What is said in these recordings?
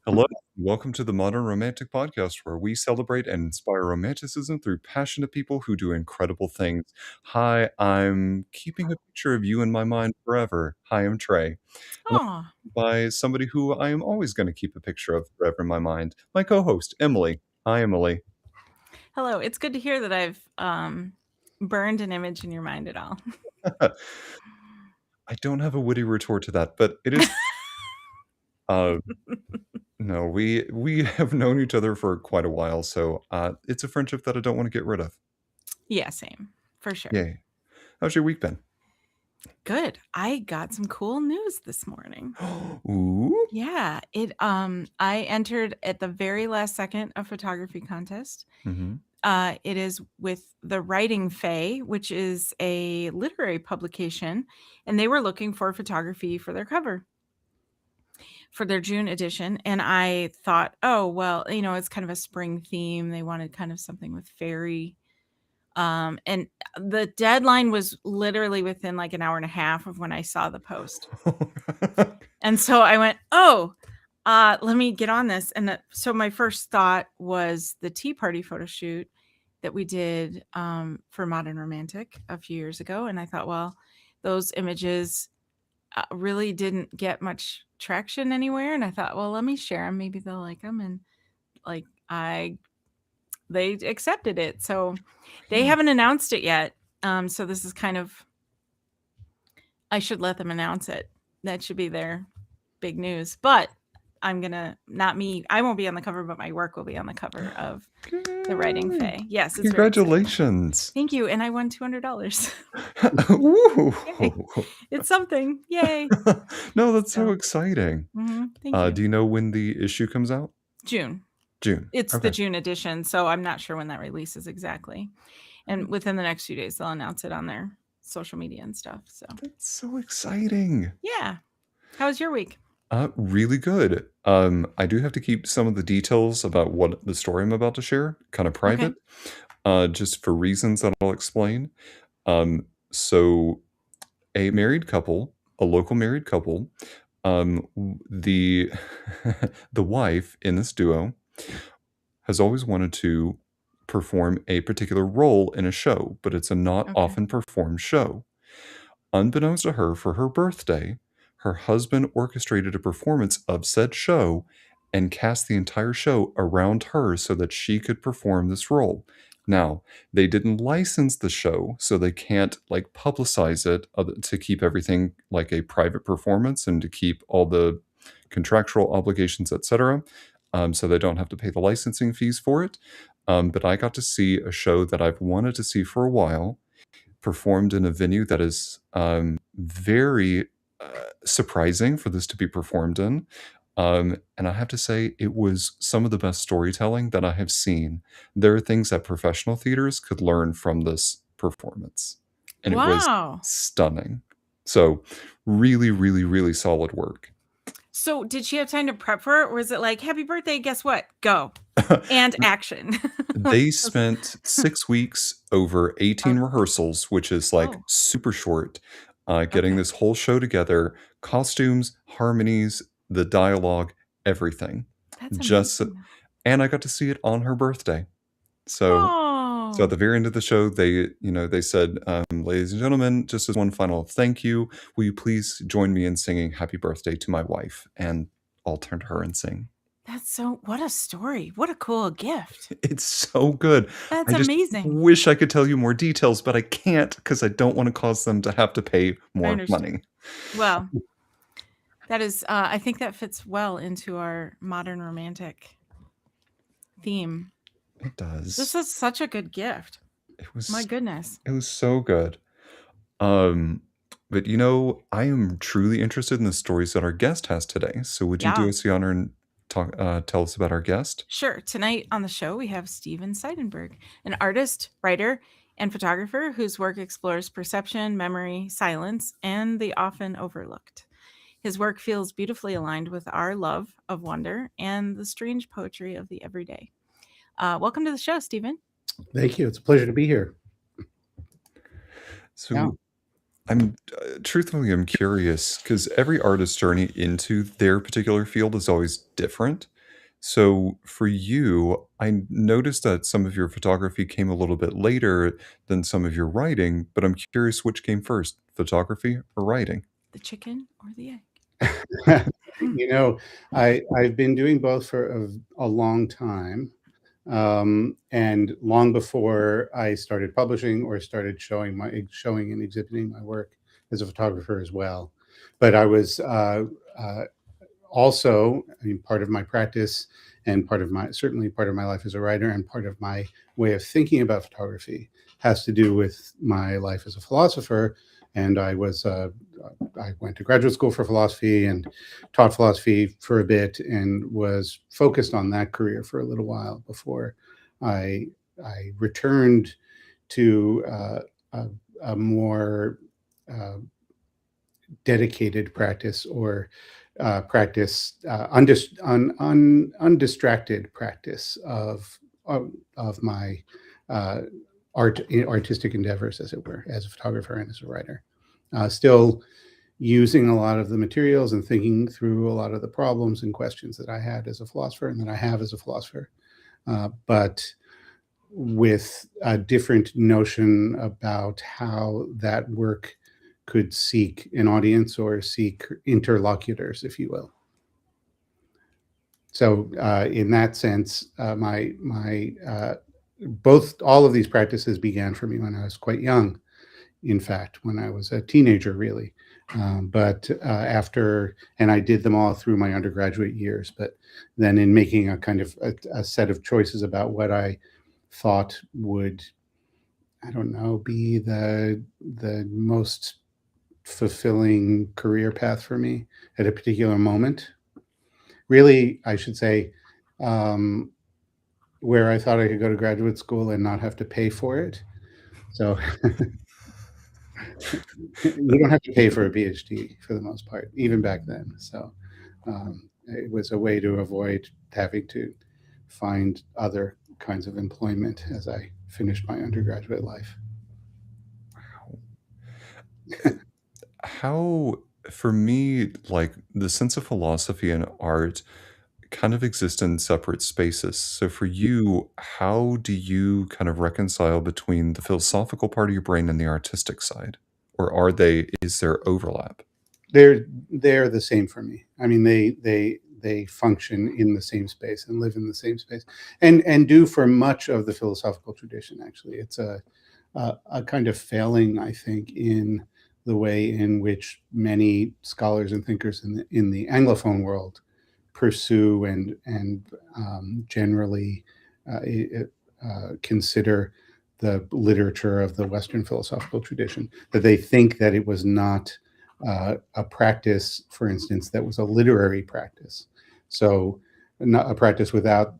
Hello, welcome to the Modern Romantic Podcast, where we celebrate and inspire romanticism through passionate people who do incredible things. Hi, I'm keeping a picture of you in my mind forever. Hi, I'm Trey. And Oh, I'm by somebody who I am always going to keep a picture of forever in my mind, my co host, Emily. Hi, Emily. hello. It's good to hear that I've burned an image in your mind at all. I don't have a witty retort to that, but it is. Uh, no, we have known each other for quite a while, so it's a friendship that I don't want to get rid of. Yeah, same. For sure. Yay. How's your week been? Good. I got some cool news this morning. Ooh. Yeah, I entered at the very last second a photography contest. Hmm. It is with the Writing Fae, which is a literary publication, and they were looking for photography for their cover for their June edition. And I thought, oh, well, it's kind of a spring theme. They wanted kind of something with fairy. And the deadline was literally within like an hour and a half of when I saw the post. And so I went, oh, let me get on this. And so my first thought was the tea party photo shoot that we did for Modern Romantic a few years ago. And I thought, well, those images really didn't get much traction anywhere. And I thought, well, let me share them. Maybe they'll like them. And like they accepted it. So they haven't announced it yet. So this is kind of, I should let them announce it. That should be their big news. But not me. I won't be on the cover, but my work will be on the cover of the Writing Yay. Fae. Yes, it's very exciting. Congratulations. Thank you. And I won $200. Ooh. Yay. It's something. Yay. No, that's so So, exciting. thank you. Do you know when the issue comes out? June. June. It's the Okay. June edition. So I'm not sure when that releases exactly. And within the next few days, they'll announce it on their social media and stuff. So, That's so exciting. yeah. How was your week? Really good. I do have to keep some of the details about what the story I'm about to share kind of Okay. private, just for reasons that I'll explain. So a married couple, a local married couple, the the wife in this duo has always wanted to perform a particular role in a show, but it's a not Okay. often performed show. Unbeknownst to her, for her birthday, her husband orchestrated a performance of said show and cast the entire show around her so that she could perform this role. Now, they didn't license the show, so they can't like publicize it to keep everything like a private performance and to keep all the contractual obligations, etc. So they don't have to pay the licensing fees for it. But I got to see a show that I've wanted to see for a while performed in a venue that is very surprising for this to be performed in. And I have to say, it was some of the best storytelling that I have seen. There are things that professional theaters could learn from this performance, and it was Wow. stunning. So, really, really, really solid work. So did she have time to prep for it? Or was it like, happy birthday, guess what? Go. And action. They spent 6 weeks over 18 Okay. rehearsals, which is, like, Oh, super short, getting okay. this whole show together, costumes, harmonies, the dialogue, everything. That's Just amazing. and I got to see it on her birthday. So at Oh, the very end of the show, they said, "Ladies and gentlemen, just as one final thank you, will you please join me in singing happy birthday to my wife?" And I'll turn to her and sing. what a story. What a cool gift. It's so good. That's I just amazing. wish I could tell you more details, but I can't because I don't wanna cause them to have to pay I more understand. money. Well, that is, I think that fits well into our modern romantic theme. It This does. is such a good gift. It My was goodness. it was so good. Um, but, I am truly interested in the stories that our guest has today. So would you do Yeah. us the honor and tell us about our guest? Sure. Tonight on the show, we have Steven Seidenberg, an artist, writer, and photographer whose work explores perception, memory, silence, and the often overlooked. His work feels beautifully aligned with our love of wonder and the strange poetry of the everyday. Welcome to the show, Steven. Thank you. It's a pleasure to be here. Yeah. So I'm curious because every artist's journey into their particular field is always different. So for you, I noticed that some of your photography came a little bit later than some of your writing, but I'm curious which came first, photography or writing? The chicken or the egg? Hmm. You know, I've been doing both for a long time, and long before I started publishing or started showing and exhibiting my work as a photographer as well. But I was uh, also, I mean, part of my practice and certainly part of my life as a writer and part of my way of thinking about photography has to do with my life as a philosopher. And I went to graduate school for philosophy and taught philosophy for a bit and was focused on that career for a little while before I I returned to a, a more uh, dedicated practice or undistracted practice of my uh, artistic endeavors, as it were, as a photographer and as a writer. Still using a lot of the materials and thinking through a lot of the problems and questions that I had as a philosopher and that I have as a philosopher, but with a different notion about how that work could seek an audience or seek interlocutors, if you will. So, in that sense, my both all of these practices began for me when I was quite young. In fact, when I was a teenager, really. But after, and I did them all through my undergraduate years. But then, in making a kind of a set of choices about what I thought would, I don't know, be the most fulfilling career path for me at a particular moment. Really, I should say, um, where I thought I could go to graduate school and not have to pay for it. So you don't have to pay for a PhD for the most part, even back then. So it was a way to avoid having to find other kinds of employment as I finished my undergraduate life. How for me, like, the sense of philosophy and art kind of exist in separate spaces. So for you, how do you kind of reconcile between the philosophical part of your brain and the artistic side? Or is there overlap? They're the same for me. I mean, they function in the same space and live in the same space, and do for much of the philosophical tradition. Actually, it's a kind of failing, I think, in the way in which many scholars and thinkers in the Anglophone world pursue and generally consider the literature of the Western philosophical tradition. That they think that it was not a practice, for instance, that was a literary practice. So not a practice without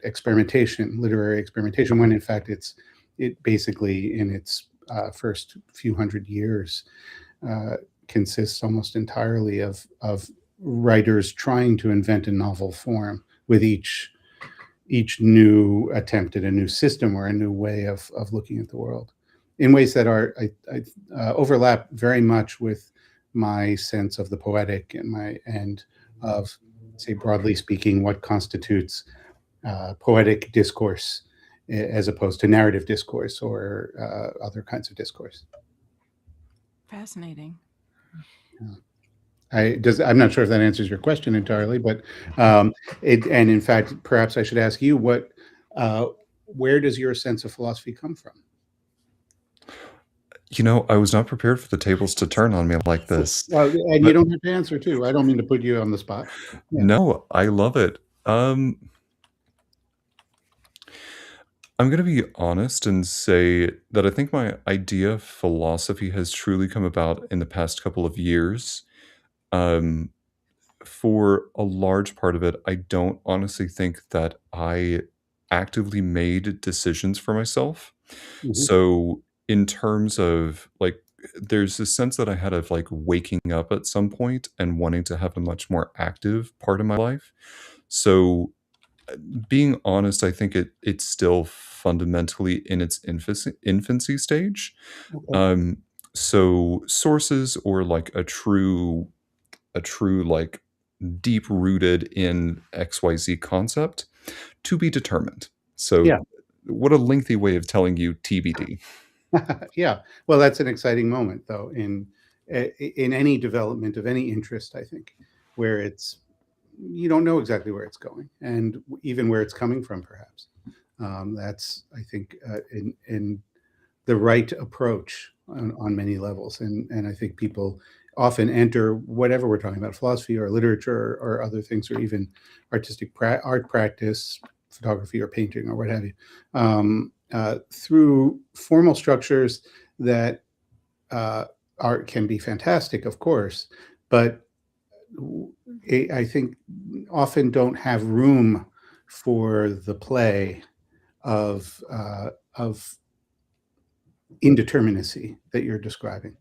experimentation, literary experimentation, when in fact it basically in its first few hundred years uh, consists almost entirely of writers trying to invent a novel form with each new attempt at a new system or a new way of looking at the world in ways that overlap very much with my sense of the poetic and of, say, broadly speaking, what constitutes poetic discourse as opposed to narrative discourse or other kinds of discourse. Fascinating. I'm not sure if that answers your question entirely, but and in fact, perhaps I should ask you uh, where does your sense of philosophy come from? I was not prepared for the tables to turn on me like this. Well, and you But don't have to answer too. I don't mean to put you on the spot. Yeah. no, I love it. I'm going to be honest and say that I think my idea of philosophy has truly come about in the past couple of years. Um, for a large part of it, I don't honestly think that I actively made decisions for myself. Mhm. So, in terms of like, there's this sense that I had of like waking up at some point and wanting to have a much more active part of my life. So, being honest, I think it's still fundamentally in its infancy stage. Okay. So sources or like a true like deep rooted in XYZ concept to be determined. So, Yeah. what a lengthy way of telling you TBD. Yeah. Well, that's an exciting moment, though, in any development of any interest, I think, where it's you don't know exactly where it's going, and even where it's coming from, perhaps. That's, I think, in the right approach on many levels, and I think people often enter whatever we're talking about, philosophy or literature or other things, or even art practice, photography or painting or what have you, through formal structures that uh, art can be fantastic, of course, but I think often don't have room for the play of indeterminacy that you're describing.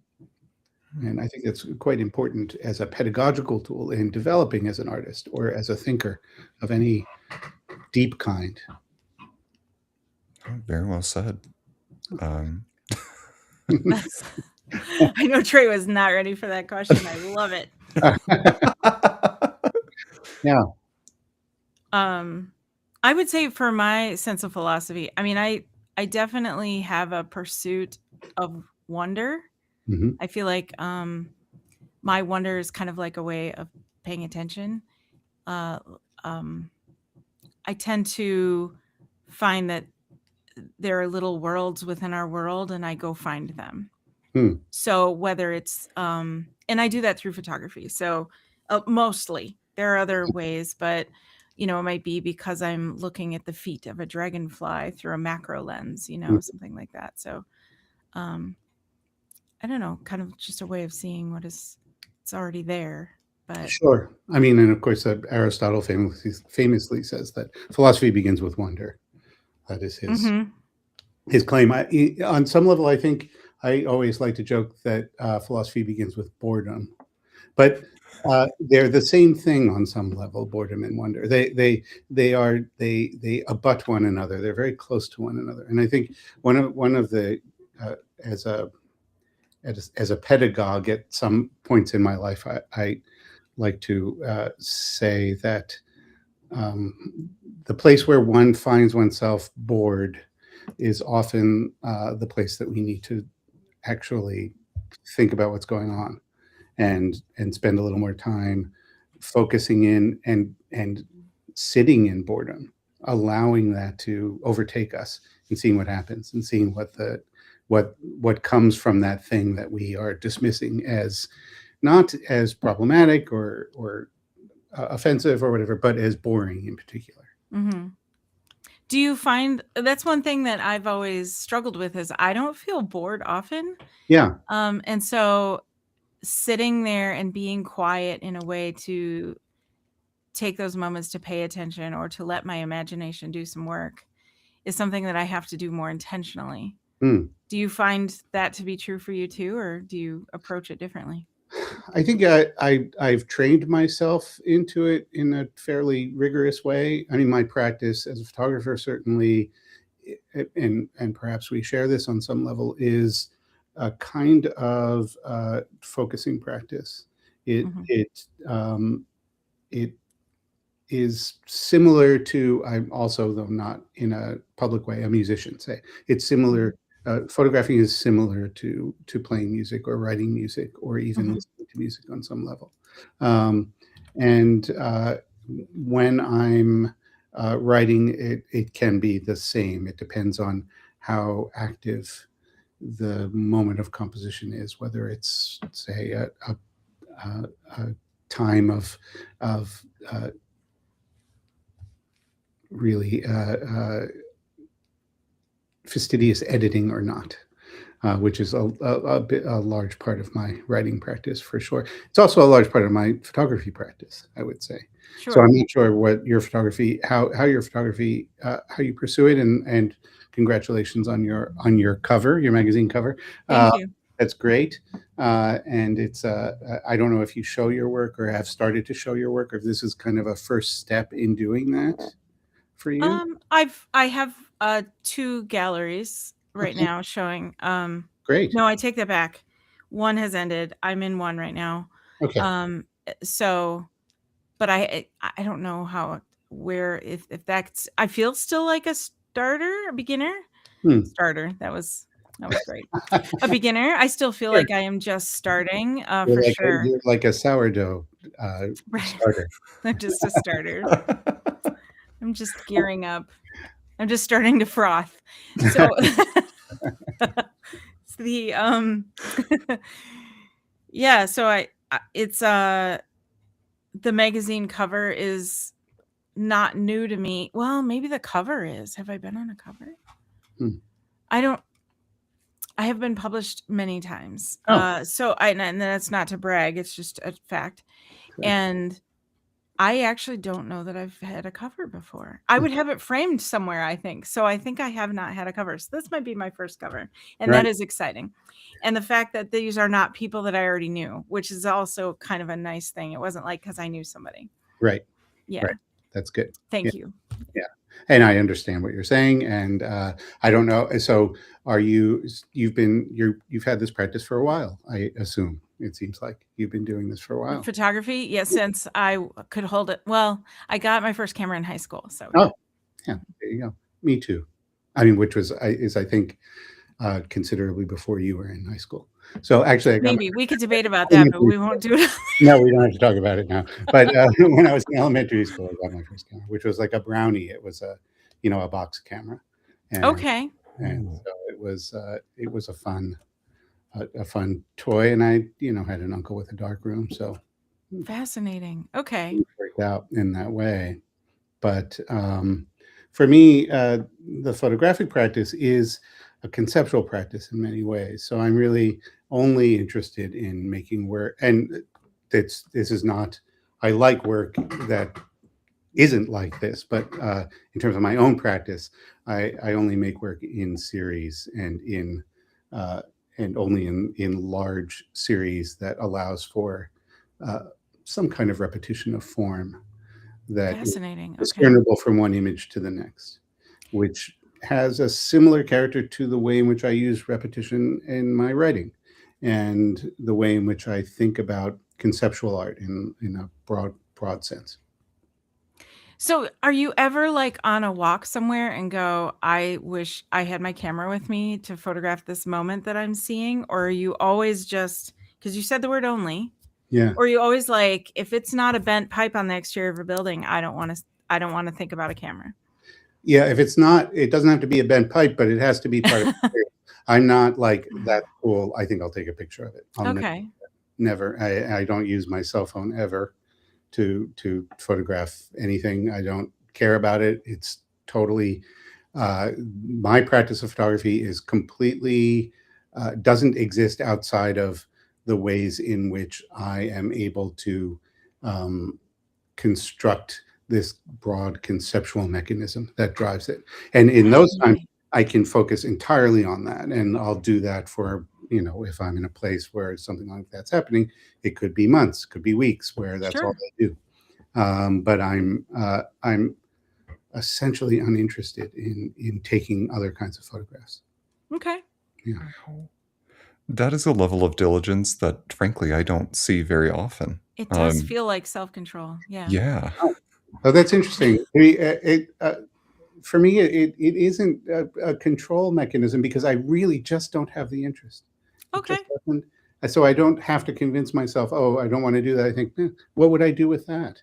And I think that's quite important as a pedagogical tool in developing as an artist or as a thinker of any deep kind. Oh, very well said. Um, That's I know Trey was not ready for that question. I love it. Yeah. Um, I would say for my sense of philosophy, I mean, I definitely have a pursuit of wonder. Mhm. I feel like my wonder is kind of like a way of paying attention. Uh, um, I tend to find that there are little worlds within our world, and I go find them. Hmm. So whether it's and I do that through photography. So mostly there are other ways, but it might be because I'm looking at the feet of a dragonfly through a macro lens, Mhm. something like that. So um, I don't know, kind of just a way of seeing what is it's already there. But Sure. I mean, and of course, Aristotle famously says that philosophy begins with wonder. That is hmm his claim. On some level, I think I always like to joke that philosophy begins with boredom, but they're the same thing on some level. Boredom and wonder. They abut one another. They're very close to one another. And I think one of the uh, as a as a pedagogue at some points in my life, I like to say that the place where one finds oneself bored is often the place that we need to actually think about what's going on and spend a little more time focusing in and sitting in boredom, allowing that to overtake us and seeing what happens and seeing what comes from that thing that we are dismissing as not as problematic or offensive or whatever, but as boring in particular. hmm do you find that's one thing that I've always struggled with is I don't feel bored often. Yeah. And so sitting there and being quiet in a way to take those moments to pay attention or to let my imagination do some work is something that I have to do more intentionally. Hmm. Do you find that to be true for you too, or do you approach it differently? I think I've trained myself into it in a fairly rigorous way. I mean, my practice as a photographer certainly, and perhaps we share this on some level, is a kind of focusing practice. It Mhm, it it is similar to, I'm also, though not in a public way, a musician, say. It's mhm, similar, photographing is similar to playing music or writing music or even mhm, listening to music on some level. Um, and when I'm writing, it can be the same. It depends on how active the moment of composition is, whether it's, say, a, a time of really fastidious editing or not, which is a large part of my writing practice for sure. It's also a large part of my photography practice, I would say. So I'm sure. not sure what your photography, how your photography, how you pursue it, and congratulations on your cover, your magazine cover. Uh, Thank you. that's great, and it's. I don't know if you show your work or have started to show your work, or if this is kind of a first step in doing that for you. I have 2 galleries right Okay, now showing, great. no, I take that back. One has ended. I'm in one right now. Okay. So but I don't know where if that's I feel still like a beginner. Hmm. Starter. That was great. A beginner. I still feel Sure. like I am just starting, for sure. You're like a sourdough Right. starter. I'm just a starter. I'm just gearing up. I'm just starting to froth. So it's yeah, so it's the magazine cover is not new to me. Well, maybe the cover is. Have I been on a cover? Hmm. I don't I have been published many times. Oh, So and that's not to brag, it's just a fact. sure. And I actually don't know that I've had a cover before. I Hmm. would have it framed somewhere, I think. So I think I have not had a cover. So this might be my first cover, and that Right. is exciting. And the fact that these are not people that I already knew, which is also kind of a nice thing. It wasn't like because I knew somebody. Right. Yeah. Right. That's good. Yeah. Thank you. Yeah. And I understand what you're saying. And I don't know. So you've had this practice for a while, I assume. It seems like you've been doing this for a while. Photography, yeah, since I could hold it. Well, I got my first camera in high school, so yeah. Oh, yeah. There you go. Me too. I mean, which was, I think, considerably before you were in high school. So actually, I got my Maybe we could debate about that, but elementary we won't school. do it. No, we don't have to talk about it now. But when I was in elementary school, I got my first camera, which was like a brownie. It was a box camera, and Okay. Ooh. so it was a fun toy, and I had an uncle with a dark room, so Fascinating. Okay. it worked out in that way. But for me, the photographic practice is a conceptual practice in many ways. So I'm really only interested in making work, and this is not. I like work that isn't like this, but in terms of my own practice, I only make work in series uh, and only in large series that allows for uh, some kind of repetition of form that is Fascinating. Okay. discernible from one image to the next, which has a similar character to the way in which I use repetition in my writing and the way in which I think about conceptual art in a broad sense. So, are you ever like on a walk somewhere and go, I wish I had my camera with me to photograph this moment that I'm seeing? Or are you always just, because you said the word only, Yeah. or are you always like, if it's not a bent pipe on the exterior of a building, I don't want to think about a camera. Yeah, if it's not, it doesn't have to be a bent pipe, but it has to be part of the series. I'm not like, "That's cool, I think I'll take a picture of it." I'll Okay. never. I don't use my cell phone ever to photograph anything. I don't care about it. It's totally my practice of photography is completely doesn't exist outside of the ways in which I am able to um, construct this broad conceptual mechanism that drives it. And in those times, Fascinating. I can focus entirely on that. And I'll do that for, if I'm in a place where something like that's happening, it could be months, could be weeks where that's all Sure. I do. But I'm essentially uninterested in taking other kinds of photographs. Okay. Yeah. Wow. That is a level of diligence that, frankly, I don't see very often. It does feel like self-control. Yeah. Yeah. Oh, oh, that's interesting. I mean, for me, it isn't a control mechanism because I really just don't have the interest. It Okay. just doesn't. So I don't have to convince myself, oh, I don't want to do that. I think, what would I do with that?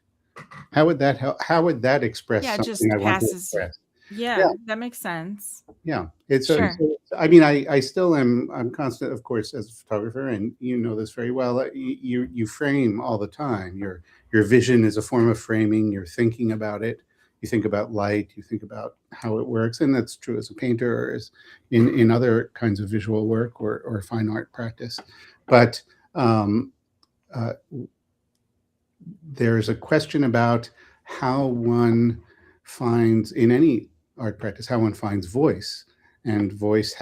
How would that help? How would that express Yeah, it something just I want to passes. express? Yeah, Yeah, that makes sense. yeah. It's a. Sure. I mean, I still am. I'm constant, of course, as a photographer, and you know this very well. You frame all the time. Your vision is a form of framing. You're thinking about it. You think about light. You think about how it works, and that's true as a painter or as in other kinds of visual work or fine art practice. But um, uh, there's a question about how one finds in any art practice how one finds voice, and voice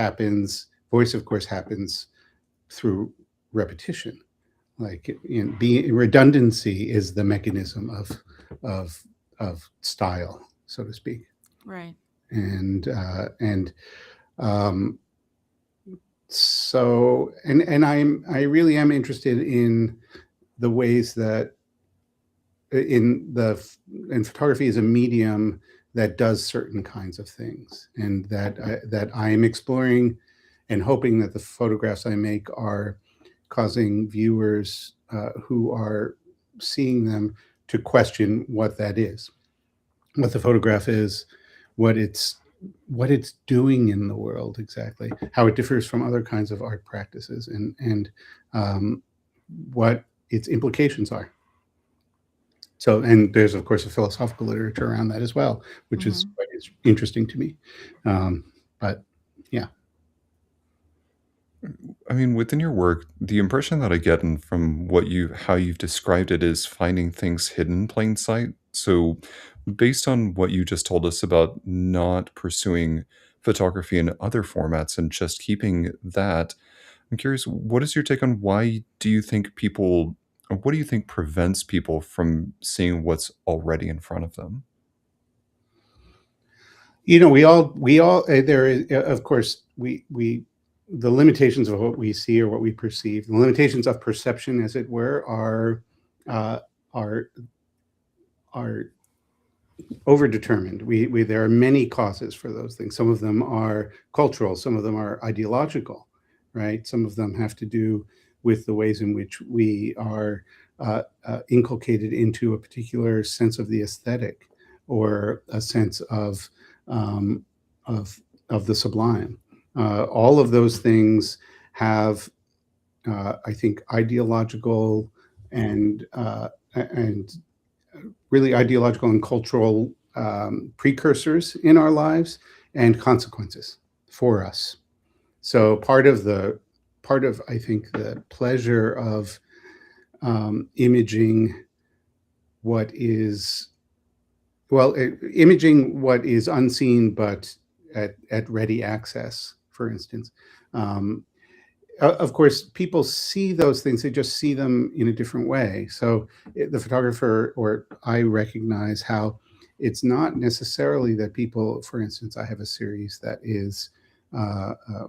of course happens through repetition. Like redundancy is the mechanism of style, so to speak. Right. And um, so I really am interested in the ways that in photography is a medium that does certain kinds of things, and that I am exploring and hoping that the photographs I make are causing viewers who are seeing them to question what that is, what the photograph is, what it's what it's doing in the world exactly, how it differs from other kinds of art practices, and um, what its implications are. So, and there's of course a philosophical literature around that as well, which is Mhm. quite interesting to me. But yeah. I mean, within your work, the impression that I get and from what you how you've described it is finding things hidden in plain sight. So, based on what you just told us about not pursuing photography in other formats and just keeping that, I'm curious, what is your take on why do you think people, or what do you think prevents people from seeing what's already in front of them? There is, of course, the limitations of what we see or what we perceive, the limitations of perception, as it were, uh, are are overdetermined. There are many causes for those things. Some of them are cultural, some of them are ideological, right? Some of them have to do with the ways in which we are inculcated into a particular sense of the aesthetic, or a sense um, of of the sublime. All of those things have, I think, ideological and really ideological and cultural precursors in our lives, and consequences for us. So part of, I think, the pleasure of imaging what is, imaging what is unseen but at ready access, for instance. Um, of course, people see those things, they just see them in a different way. So the photographer, or I, recognize how it's not necessarily that people, for instance, I have a series that is uh, uh,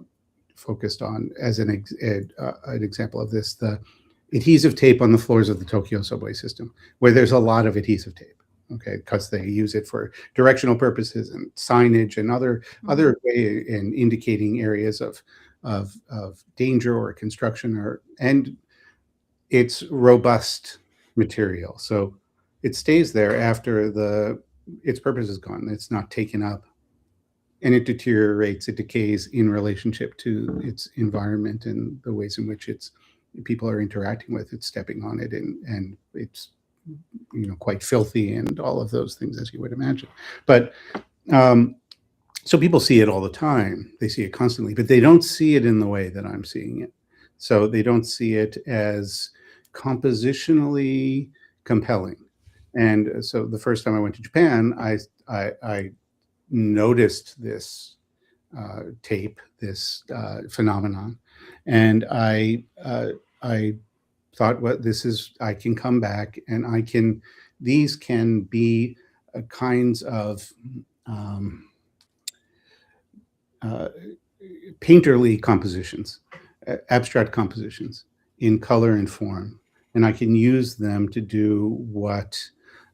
focused on, as an example of this, the adhesive tape on the floors of the Tokyo subway system, where there's a lot of adhesive tape. Okay, because they use it for directional purposes and signage and Mhm. other way in indicating areas of danger or construction, and it's robust material, so it stays there after the its purpose is gone. It's not taken up, and it deteriorates, it decays in relationship to its environment and the ways in which it's people are interacting with it, stepping on it, and it's, quite filthy and all of those things, as you would imagine. But um, so people see it all the time. They see it constantly, but they don't see it in the way that I'm seeing it. So they don't see it as compositionally compelling. And so the first time I went to Japan, I noticed this tape, this phenomenon, and I thought, well, this is, I can come back and I can, these can be kinds of um, uh, painterly compositions, abstract compositions in color and form. And I can use them to do what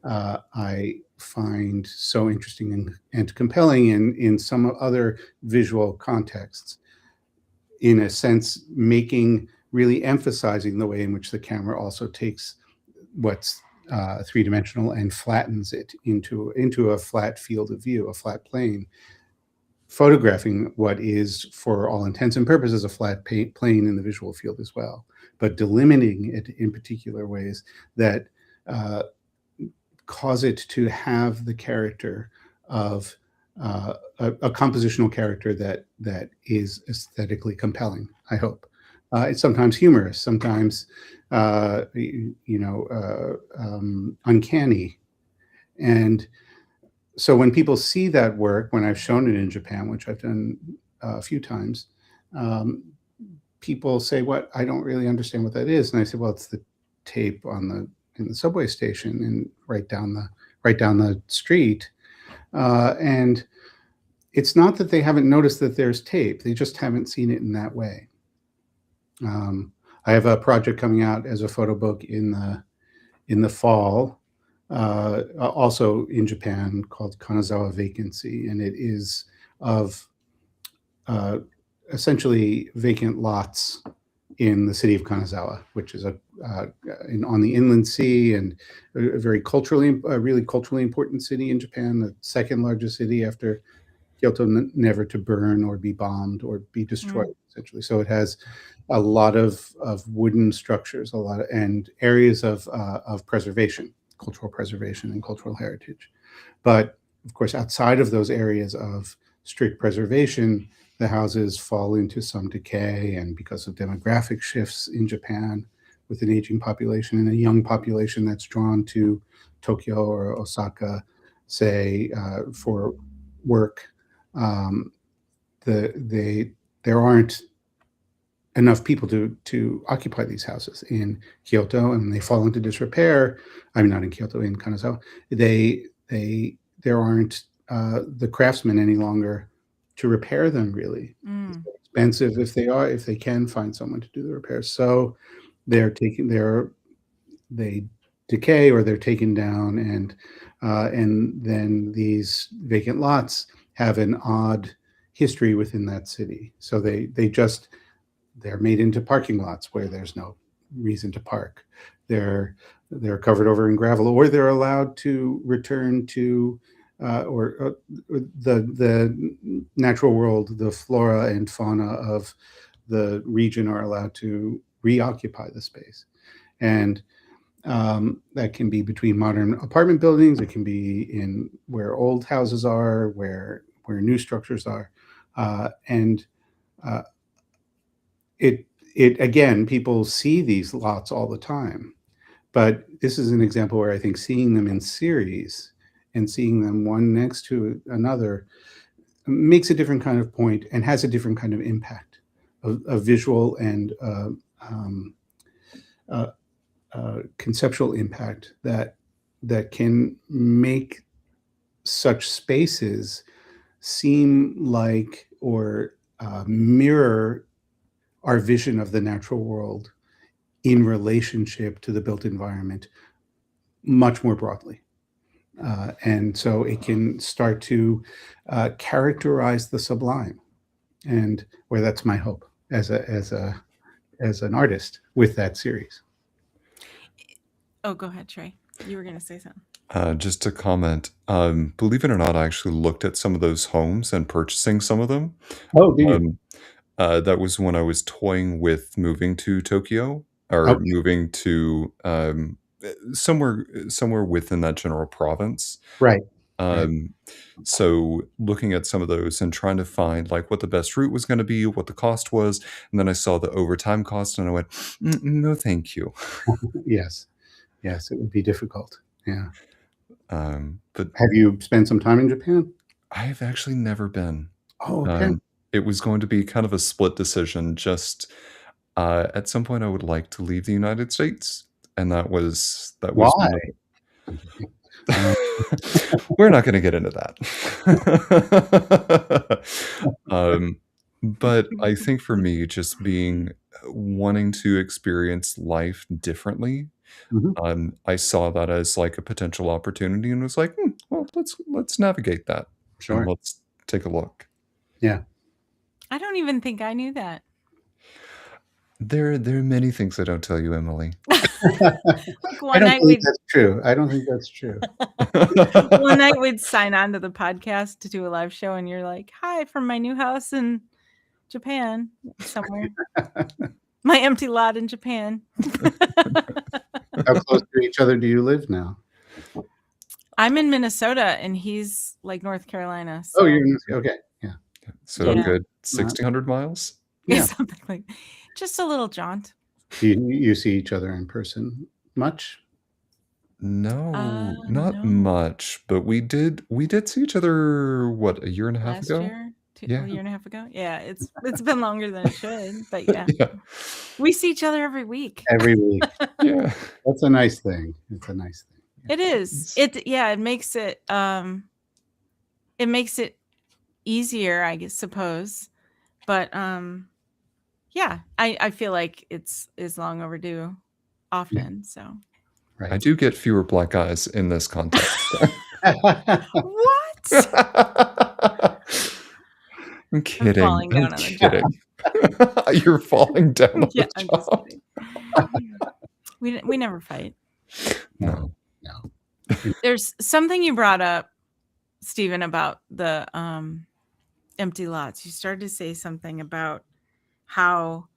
I find so interesting and compelling in some other visual contexts. In a sense, making, really emphasizing the way in which the camera also takes what's three dimensional and flattens it into a flat field of view, a flat plane, photographing what is, for all intents and purposes, a flat plane in the visual field as well, but delimiting it in particular ways that uh, cause it to have the character of a compositional character that is aesthetically compelling. I hope it's sometimes humorous, sometimes uncanny, and so when people see that work, when I've shown it in Japan, which I've done a few times, um, people say, "What? I don't really understand what that is." And I say, "Well, it's the tape on the in the subway station and right down the street." And it's not that they haven't noticed that there's tape; they just haven't seen it in that way. I have a project coming out as a photo book in the fall, also in Japan, called Kanazawa Vacancy, and it is of uh, essentially vacant lots in the city of Kanazawa, which is on the inland sea, and a very really culturally important city in Japan, the second largest city after Kyoto, never to burn or be bombed or be destroyed, Mm. essentially. So it has a lot of wooden structures, and areas of preservation, cultural preservation, and cultural heritage. But of course, outside of those areas of strict preservation, the houses fall into some decay, and because of demographic shifts in Japan, with an aging population and a young population that's drawn to Tokyo or Osaka, say, for work, um, there aren't enough people to occupy these houses in Kyoto, and they fall into disrepair. I mean, not in Kyoto, in Kanazawa. There aren't the craftsmen any longer to repair them. Really, it's Mm. expensive if they can find someone to do the repairs. So they decay, or they're taken down, and then these vacant lots have an odd history within that city. So they're made into parking lots where there's no reason to park. They're they're covered over in gravel, or they're allowed to return to or the natural world, the flora and fauna of the region are allowed to reoccupy the space. And that can be between modern apartment buildings. It can be in where old houses are, where new structures are, and uh, it again, people see these lots all the time, but this is an example where I think seeing them in series and seeing them one next to another makes a different kind of point and has a different kind of impact, a visual and um, uh, conceptual impact that can make such spaces seem like, or mirror our vision of the natural world in relationship to the built environment much more broadly. And so it can start to characterize the sublime, and where that's my hope as an artist with that series. Oh, go ahead, Trey. You were going to say something. Just to comment, believe it or not, I actually looked at some of those homes and purchasing some of them. Oh, do you? Um, that was when I was toying with moving to Tokyo, or Okay, moving to somewhere within that general province. right, right. Um, so looking at some of those and trying to find like what the best route was going to be, what the cost was, and then I saw the overtime cost, and I went, No, thank you." Yes, yes, it would be difficult. Yeah. But Have you spent some time in Japan? I've actually never been. Oh, okay. Um, it was going to be kind of a split decision. Just at some point, I would like to leave the United States, and that was Why? one of Uh, We're not gonna get into that. Um, but I think for me, just being wanting to experience life differently, mhm, I saw that as, like, a potential opportunity and was like, well, let's navigate that, and sure. let's take a look." Yeah. I don't even think I knew that. There are many things I don't tell you, Emily. Like I one don't night believe we'd that's true. I don't think that's true. one night we'd sign on to the podcast to do a live show, and you're like, "Hi from my new house in Japan somewhere. My empty lot in Japan." How close to each other do you live now? I'm in Minnesota and he's like North Carolina, Oh, so okay. Yeah. So a So yeah, good not 1,600 miles? yeah. something like just a little jaunt. Do you see each other in person much? No, not No. much, but we did see each other, what, a year and a half Last ago? year, a Yeah. year and a half ago. Yeah, it's been longer than it should, but yeah. Yeah. We see each other every week. Every week. Yeah. That's a nice thing. It's a nice thing. Yeah. It is. It's It makes it easier, I guess suppose. But yeah, I feel like it's long overdue Yeah. often, so I Right. do get fewer black eyes in this context. What? I'm I'm kidding, falling I'm down on the job. kidding. You're falling down on Yeah, the I'm just job. kidding. We never fight. No. No. There's something you brought up, Stephen, about the empty lots. You started to say something about how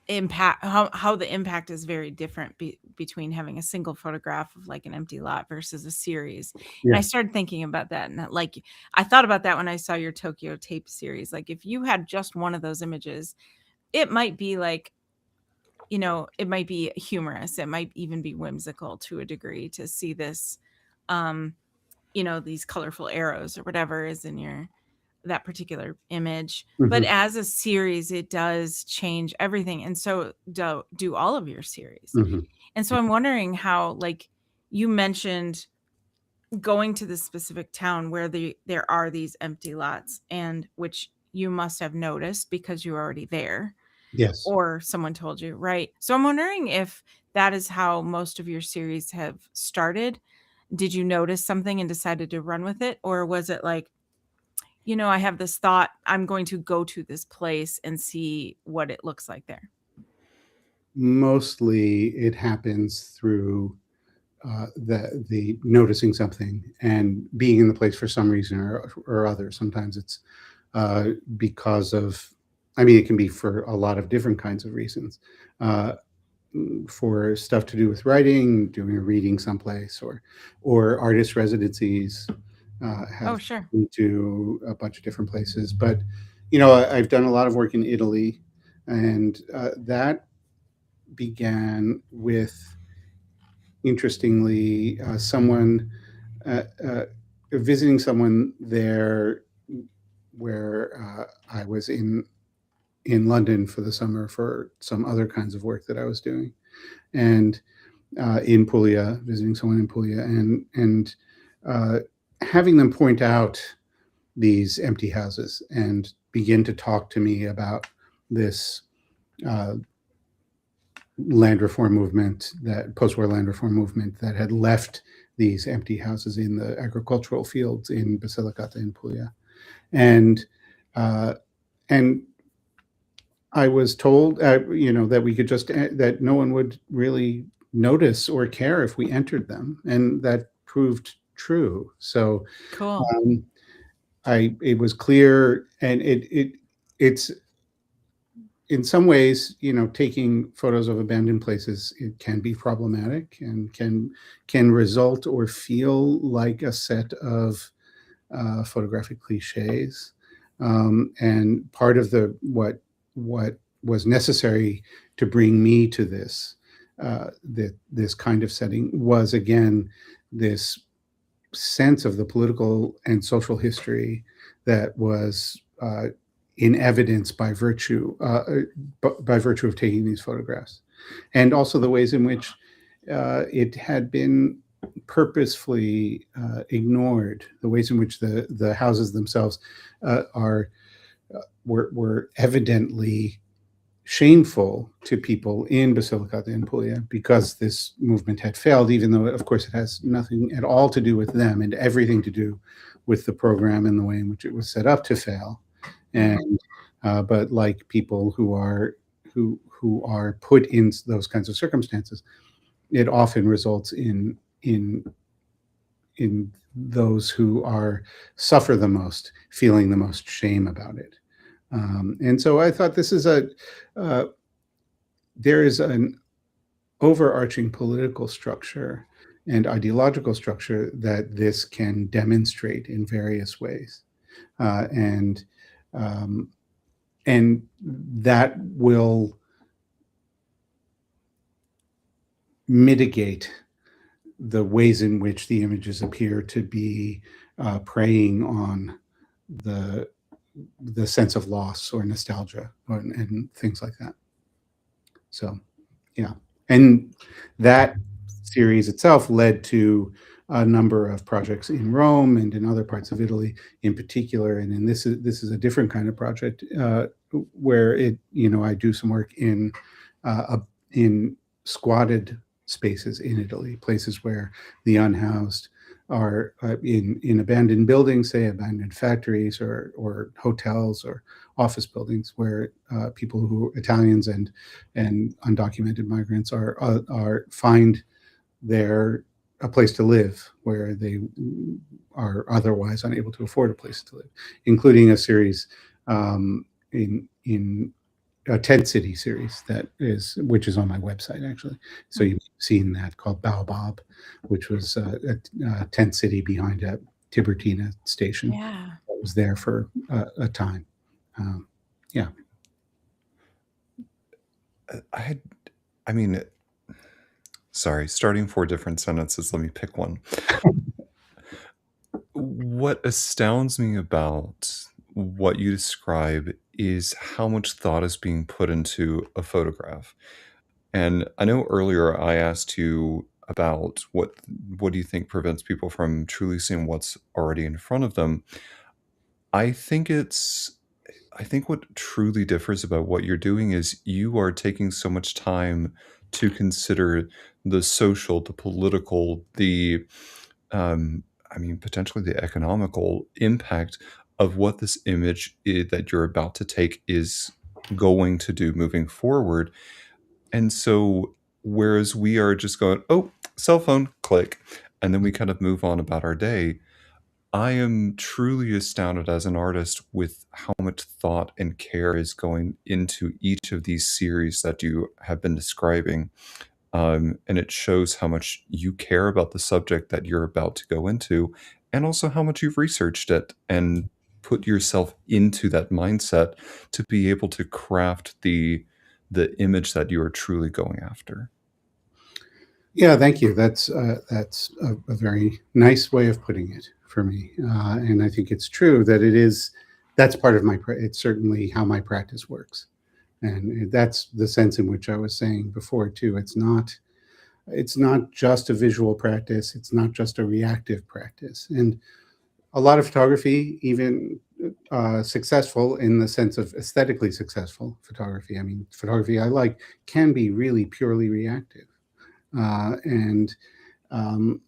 how the impact is very different between having a single photograph of like an empty lot versus a series. And I Yeah. started thinking about that, and like I thought about that when I saw your Tokyo tape series. Like if you had just one of those images, it might be like, it might be humorous, it might even be whimsical to a degree to see this, um these colorful arrows or whatever is in your that particular image. But Mhm. as a series, it does change everything. And so do all of your series. Mhm. And so I'm wondering how, like, you mentioned going to this specific town where there are these empty lots, and which you must have noticed because you're already there Yes. or someone told you, right? So I'm wondering if that is how most of your series have started. Did you notice something and decided to run with it? Or was it like, I have this thought, I'm going to go to this place and see what it looks like there? Mostly it happens through the noticing something and being in the place for some reason or other. Sometimes it's because of, I mean, it can be for a lot of different kinds of reasons. Uh, for stuff to do with writing, doing a reading someplace, or artist residencies. Oh, Have sure. been to a bunch of different places, but I've done a lot of work in Italy, and that began with, interestingly, someone uh, uh, visiting someone there where I was in London for the summer for some other kinds of work that I was doing, and in Puglia, visiting someone in Puglia, and uh, having them point out these empty houses and begin to talk to me about this uh, land reform movement, that post-war land reform movement that had left these empty houses in the agricultural fields in Basilicata in Puglia, and uh, and I was told, that we could just that no one would really notice or care if we entered them, and that proved true. So Cool. um, I it was clear, and it's in some ways, taking photos of abandoned places, it can be problematic and can result or feel like a set of photographic cliches. And part of what was necessary to bring me to this kind of setting was, again, this sense of the political and social history that was in evidence by virtue of taking these photographs, and also the ways in which it had been purposefully ignored, the ways in which the houses themselves are were evidently shameful to people in Basilicata and Puglia because this movement had failed, even though, of course, it has nothing at all to do with them and everything to do with the program and the way in which it was set up to fail. Mhm. And but like people who are put in those kinds of circumstances, it often results in those who are suffer the most feeling the most shame about it. And so I thought uh, there is an overarching political structure and ideological structure that this can demonstrate in various ways, and um, and that will mitigate the ways in which the images appear to be preying on the the sense of loss or nostalgia and things like that. So yeah, and that series itself led to a number of projects in Rome and in other parts of Italy, in particular. And this is a different kind of project where I do some work in squatted spaces in Italy, places where the unhoused are in abandoned buildings, say abandoned factories or hotels or office buildings, where people who Italians and undocumented migrants are find their a place to live where they are otherwise unable to afford a place to live, including a series in a tent city series which is on my website actually. So you've seen that, called Baobab, which was a tent city behind a Tiburtina station Yeah. that was there for a time. Um, yeah. I had, I mean, sorry, starting 4 different sentences, let me pick one. What astounds me about what you describe is how much thought is being put into a photograph. And I know earlier I asked you about what do you think prevents people from truly seeing what's already in front of them. I think it's I think what truly differs about what you're doing is you are taking so much time to consider the social, the political, potentially the economical impact of what this that you're about to take is going to do moving forward. And so, whereas we are just going, oh, cell phone, click, and then we kind of move on about our day, I am truly astounded as an artist with how much thought and care is going into each of these series that you have been describing. And it shows how much you care about the subject that you're about to go into, and also how much you've researched it and put yourself into that mindset to be able to craft the image that you are truly going after. Yeah, thank you. That's a very nice way of putting it for me, and I think it's true that that's part of it's certainly how my practice works, and that's the sense in which I was saying before too. It's not just a visual practice. It's not just a reactive practice, and a lot of photography, even successful in the sense of aesthetically successful photography. I mean, photography I like can be really purely reactive, and um,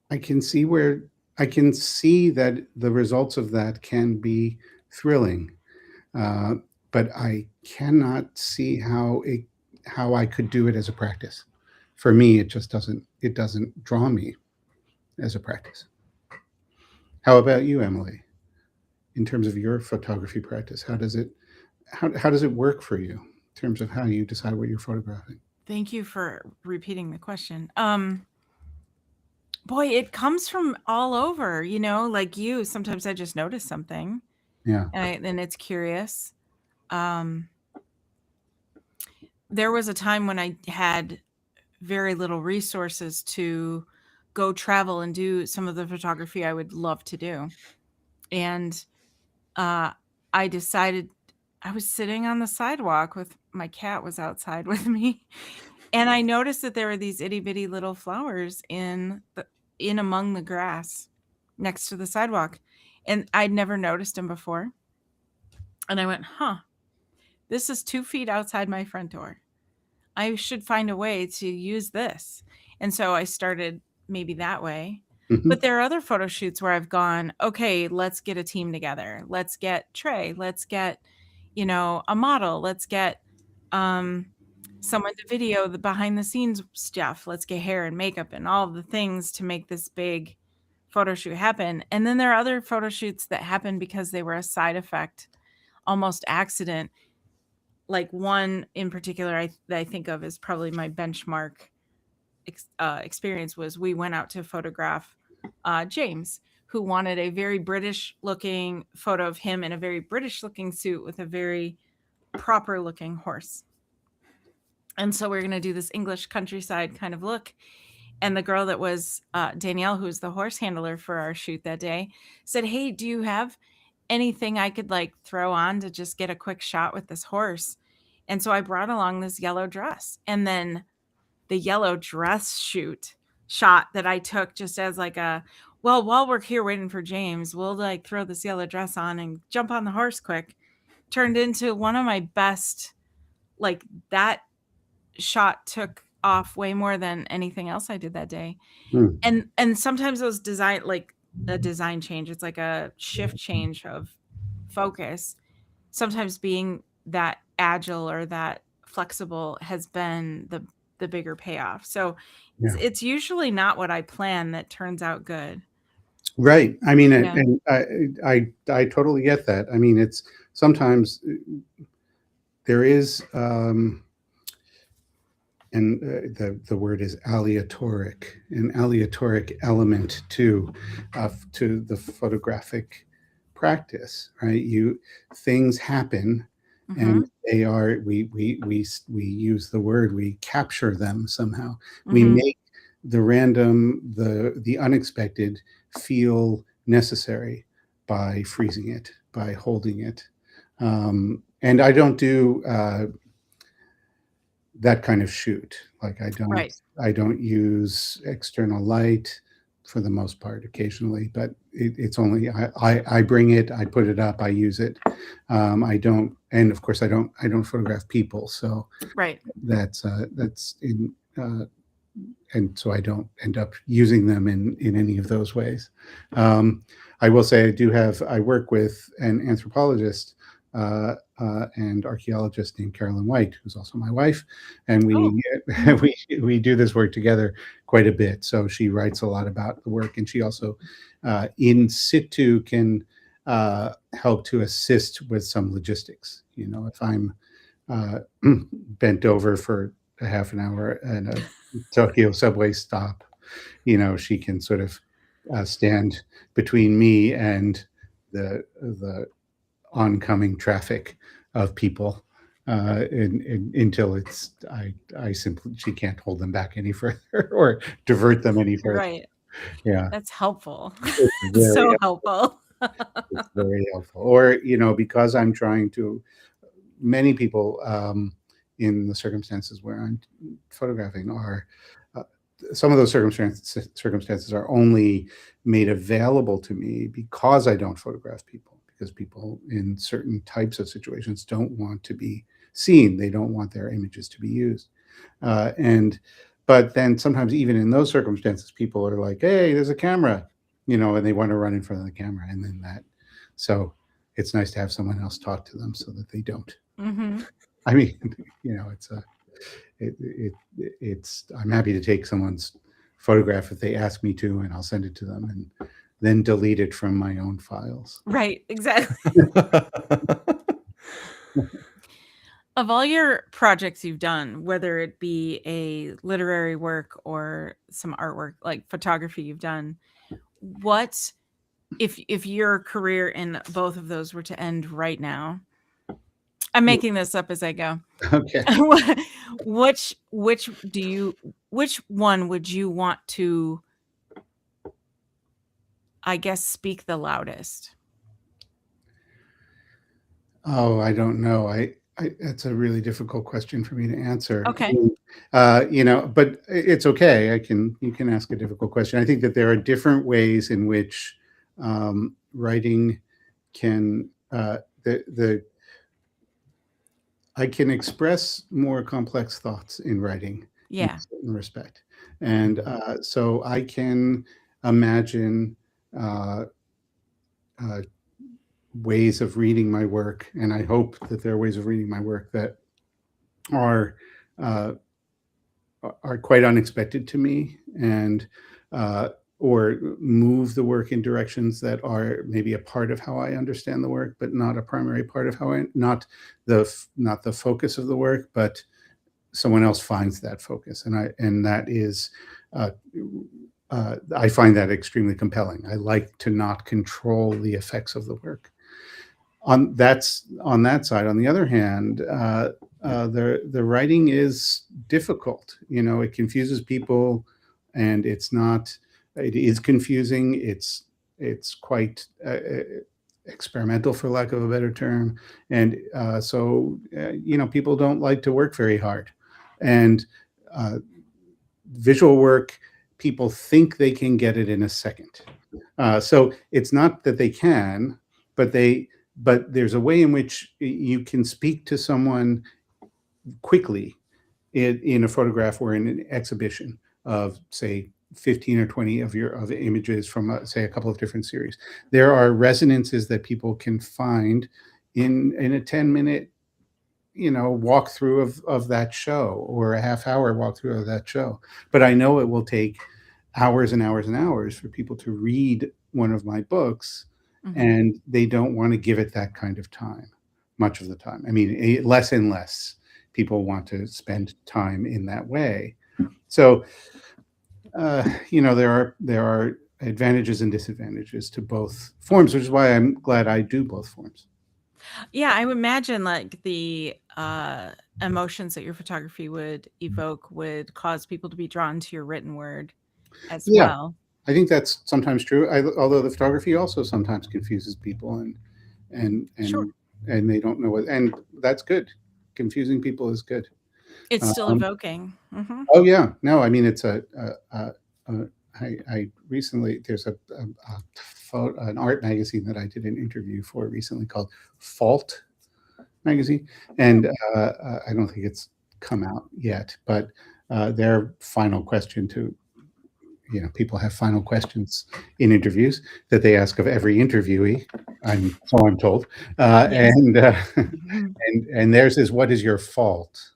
I can see where I can see that the results of that can be thrilling, uh, but I cannot see how I could do it as a practice. For me, it doesn't draw me as a practice. How about you, Emily? In terms of your photography practice, how does it work for you in terms of how you decide what you're photographing? Thank you for repeating the question. Boy, it comes from all over, like you. Sometimes I just notice something Yeah. and it's curious. Um, there was a time when I had very little resources to go travel and do some of the photography I would love to do. And uh, I decided I was sitting on the sidewalk with my cat was outside with me, and I noticed that there were these itty bitty little flowers in among the grass next to the sidewalk, and I'd never noticed them before. And I went, "Huh, this is 2 feet outside my front door. I should find a way to use this." And so I started maybe that way. Hmm. But there are other photo shoots where I've gone, okay, let's get a team together. Let's get Trey. Let's get, a model. Let's get um, someone to video the behind the scenes stuff. Let's get hair and makeup and all the things to make this big photo shoot happen. And then there are other photo shoots that happen because they were a side effect, almost accident. Like one in particular that I think of is probably my benchmark experience was we went out to photograph James, who wanted a very British looking photo of him in a very British looking suit with a very proper looking horse. And so we're going to do this English countryside kind of look. And the girl that was Danielle, who was the horse handler for our shoot that day, said, "Hey, do you have anything I could like throw on to just get a quick shot with this horse?" And so I brought along this yellow dress. And then the yellow dress shot that I took just as like well, while we're here waiting for James, we'll like throw this yellow dress on and jump on the horse quick, turned into one of my best. Like that shot took off way more than anything else I did that day. Hmm. And sometimes those design, like a design change, it's like a shift change of focus. Sometimes being that agile or that flexible has been the bigger payoff. So Yeah. it's usually not what I plan that turns out good. Right. I mean, Yeah. and I totally get that. I mean, it's sometimes there is, and the word is aleatoric, an aleatoric element to the photographic practice, right? You Things happen, and Mhm. they are we use the word, we capture them somehow. We Mhm. make the random, the unexpected feel necessary by freezing it, by holding it. And I don't do that kind of shoot. Like Right. I don't use external light for the most part. Occasionally, but it's only I bring it, I put it up, I use it. I don't, and of course I don't photograph people, so Right. that's in. And so I don't end up using them in any of those ways. I will say I work with an anthropologist and archaeologist named Carolyn White, who's also my wife, and Oh. we Mhm. we do this work together quite a bit. So she writes a lot about the work, and she also in situ can help to assist with some logistics. You know, if I'm uh, bent over for a half an hour at a Tokyo subway stop, you know, she can sort of stand between me and the oncoming traffic of people until I simply she can't hold them back any further or divert them any further. Right. Yeah, That's helpful. it's It's very so helpful. it's very helpful. Or you know, because I'm trying to many people in the circumstances where I'm photographing are uh, some of those circumstances are only made available to me because I don't photograph people, because people in certain types of situations don't want to be seen, they don't want their images to be used, and but then sometimes even in those circumstances people are like, hey, there's a camera, you know, and they want to run in front of the camera, and then that so it's nice to have someone else talk to them so that they don't. Mhm. I mean, you know, it's I'm happy to take someone's photograph if they ask me to, and I'll send it to them and then delete it from my own files. Right, exactly. Of all your projects you've done, whether it be a literary work or some artwork, like photography you've done, what if your career in both of those were to end right now? I'm making this up as I go. Okay. Which do you which one would you want to, I guess, speak the loudest? Oh, I don't know. That's a really difficult question for me to answer. I Okay. mean, you know, but it's okay. You can ask a difficult question. I think that there are different ways in which writing can the I can express more complex thoughts in writing in a Yeah. certain respect, and so I can imagine uh, uh, ways of reading my work, and I hope that there are ways of reading my work that are uh, are quite unexpected to me, and uh, or move the work in directions that are maybe a part of how I understand the work, but not a primary part of how I not the focus of the work, but someone else finds that focus, and that is I find that extremely compelling. I like to not control the effects of the work. On that side. On the other hand, the writing is difficult. You know, it confuses people, and it's not. It is confusing. It's quite experimental, for lack of a better term, and you know, people don't like to work very hard, and uh, visual work, people think they can get it in a second. So it's not that they can, but but there's a way in which you can speak to someone quickly in a photograph or in an exhibition of, say, 15 or 20 of images from, say, a couple of different series. There are resonances that people can find in a 10-minute, walkthrough of that show, or a half-hour walkthrough of that show. But I know it will take hours and hours and hours for people to read one of my books, Mhm. and they don't want to give it that kind of time much of the time. I mean, less and less people want to spend time in that way. So, there are advantages and disadvantages to both forms, which is why I'm glad I do both forms. Yeah, I would imagine like the emotions that your photography would evoke would cause people to be drawn to your written word as Yeah, well. I think that's sometimes true. Although the photography also sometimes confuses people, and Sure. and and they don't know what, and that's good. Confusing people is good. It's still Um, evoking. Mhm. oh yeah, no, I mean it's I recently, there's an art magazine that I did an interview for recently called Fault magazine, Hmm. and I don't think it's come out yet, but their final question to, people have final questions in interviews that they ask of every interviewee. I'm told, Yes. and Mhm. and theirs is, "What is your fault?"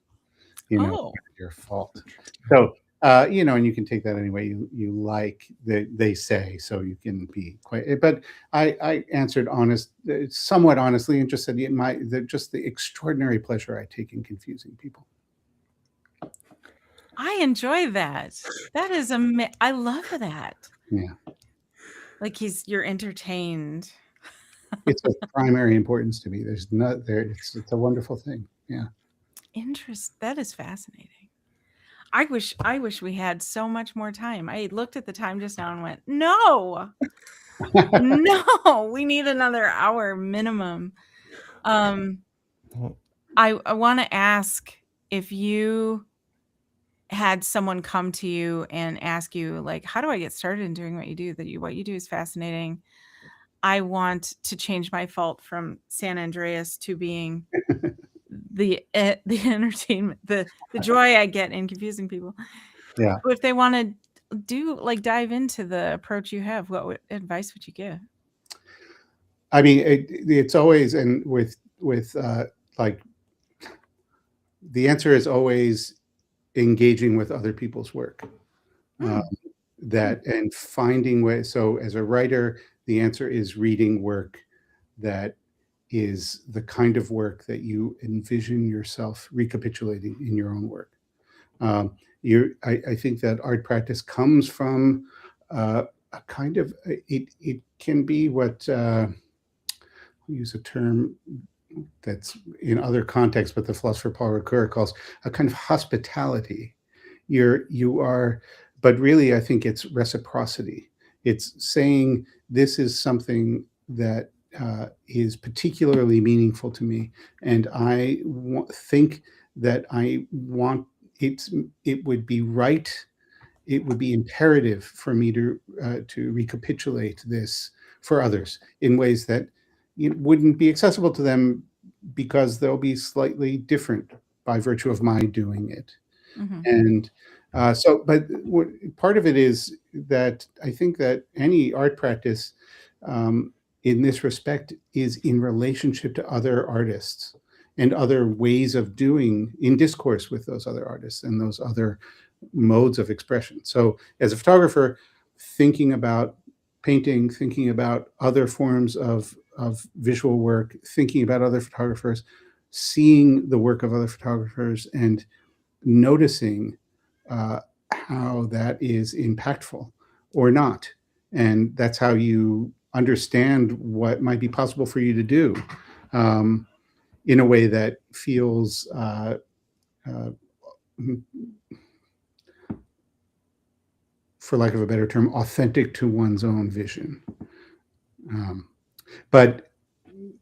Oh, What is your fault? So, and you can take that any way you like. They say, so you can be quite. But I answered somewhat honestly, and just said, just the extraordinary pleasure I take in confusing people. I enjoy that. That is I love that. Yeah, Like you're entertained. it's of primary importance to me. There's not there. It's a wonderful thing. Yeah. That is fascinating. I wish we had so much more time. I looked at the time just now and went, "No. No, we need another hour minimum." Um, Well, I wanna ask if you had someone come to you and ask you, like, "How do I get started in doing what you do? What you do is fascinating. I want to change my fault from San Andreas to being the entertainment, the joy I get in confusing people." Yeah. If they wanna dive into the approach you have, what advice would you give? I mean, it's always, and with like, the answer is always engaging with other people's work. Uh, Mm, mm, that and finding ways. So, as a writer, the answer is reading work that is the kind of work that you envision yourself recapitulating in your own work. I think that art practice comes from a kind of, it can be what, I'll use a term that's in other contexts, but the philosopher Paul Ricoeur calls a kind of hospitality. You are, but really, I think it's reciprocity. It's saying, this is something that is particularly meaningful to me, and think that I want it's it would be right, it would be imperative for me to recapitulate this for others in ways that wouldn't be accessible to them, because they'll be slightly different by virtue of my doing it. mhm, And but part of it is that I think that any art practice, um, in this respect, is in relationship to other artists and other ways of doing, in discourse with those other artists and those other modes of expression. So, as a photographer, thinking about painting, thinking about other forms of visual work, thinking about other photographers, seeing the work of other photographers, and noticing uh, how that is impactful or not. And that's how you understand what might be possible for you to do, um, in a way that feels, uh, for lack of a better term, authentic to one's own vision. Um, but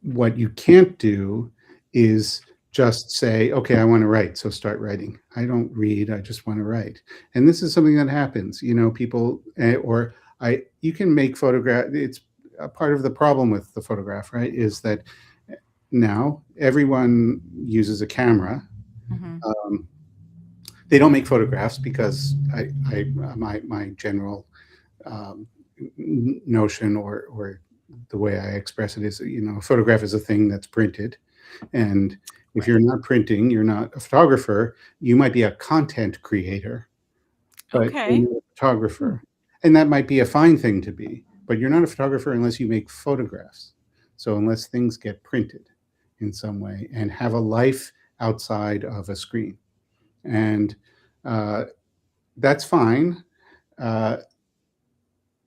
what you can't do is just say, okay, I want to write, so start writing. I don't read, I just want to write. And this is something that happens, people, or you can make photograph. It's a part of the problem with the photograph, right? Is that now everyone uses a camera. mhm. Um, They don't make photographs because my general um, notion or the way I express it is, a photograph is a thing that's printed, and if you're Right. not printing, you're not a photographer. You might be a content creator, but you're Okay. not a photographer, and that might be a fine thing to be, but you're not a photographer unless you make photographs. So unless things get printed in some way and have a life outside of a screen, and uh, that's fine. Uh,